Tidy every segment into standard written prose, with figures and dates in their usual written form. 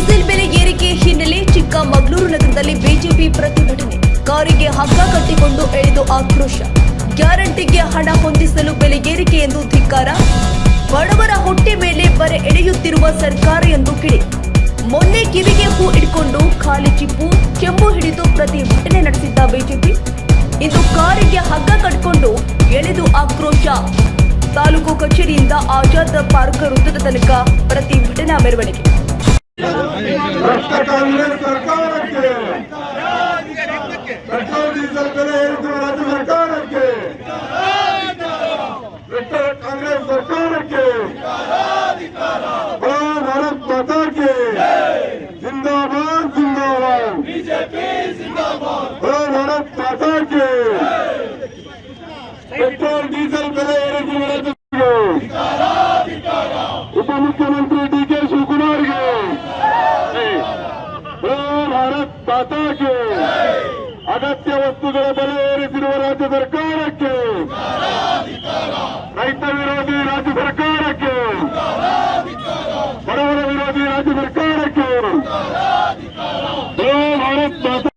Diesel ಬೆಲೆ ಏರಿಕೆ ಹಿನ್ನೆಲೆ ಚಿಕ್ಕಮಗಳೂರು ನಗರದಲ್ಲಿ ಬಿಜೆಪಿ ಪ್ರತಿಭಟನೆ. ಕಾರಿಗೆ ಹಗ್ಗ ಕಟ್ಟಿಕೊಂಡು ಎಳೆದು ಆಕ್ರೋಶ. ಗ್ಯಾರಂಟಿಗೆ ಹಣ ಹೊಂದಿಸಲು ಬೆಲೆ ಏರಿಕೆ ಎಂದು ಧಿಕ್ಕಾರ. ಬಡವರ ಹೊಟ್ಟೆ ಮೇಲೆ ಬರೆ ಎಳೆಯುತ್ತಿರುವ ಸರ್ಕಾರ ಎಂದು ಕಿಡಿ. ಮೊನ್ನೆ ಕಿವಿಗೆ ಹೂ ಇಟ್ಕೊಂಡು ಖಾಲಿ ಚಿಪ್ಪು ಚೆಂಬು ಹಿಡಿದು ಪ್ರತಿಭಟನೆ ನಡೆಸಿದ್ದ ಬಿಜೆಪಿ ಇಂದು ಕಾರಿಗೆ ಹಗ್ಗ ಕಟ್ಟಿಕೊಂಡು ಎಳೆದು ಆಕ್ರೋಶ. ತಾಲೂಕು ಕಚೇರಿಯಿಂದ ಆಜಾದ್ ಪಾರ್ಕ್ ವೃತ್ತದ ತನಕ ಪ್ರತಿಭಟನಾ ಮೆರವಣಿಗೆ. ಕಾಂಗ್ರೆಸ್ ಸರ್ಕಾರಕ್ಕೆ ಪೆಟ್ರೋಲ್ ಡೀಸೆಲ್ ಬೆಲೆ ಏರಿಸುವ ರಾಜ್ಯ ಸರ್ಕಾರಕ್ಕೆ, ಕಾಂಗ್ರೆಸ್ ಸರ್ಕಾರಕ್ಕೆ ಭಾರತ್ ಮಾತಾ ಕೆ ಜಿಂದಾಬಾದ್ ಜಿಂದಾಬಾದ್, ಭಾರತ್ ಮಾತಾ ಕೆ. ಪೆಟ್ರೋಲ್ ಡೀಸೆಲ್ ಬೆಲೆ ಏರಿಸುವ ಉಪಮುಖ್ಯಮಂತ್ರಿ ಡಿ.ಕೆ. ಶಿವಕುಮಾರ್ಗೆ, ಭಾರತ್ ಮಾತಾ ಕೆ. ಅಗತ್ಯ ವಸ್ತುಗಳ ಬೆಲೆ ಏರಿಸಿರುವ ರಾಜ್ಯ ಸರ್ಕಾರಕ್ಕೆ, ರೈತ ವಿರೋಧಿ ರಾಜ್ಯ ಸರ್ಕಾರಕ್ಕೆ, ಬಡವರ ವಿರೋಧಿ ರಾಜ್ಯ ಸರ್ಕಾರಕ್ಕೆ ಭಾರತ್ ಮಾತಾ.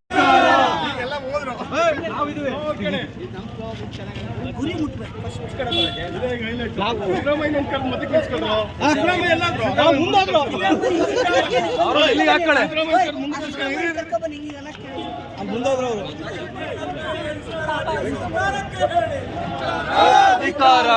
ಅಧಿಕಾರ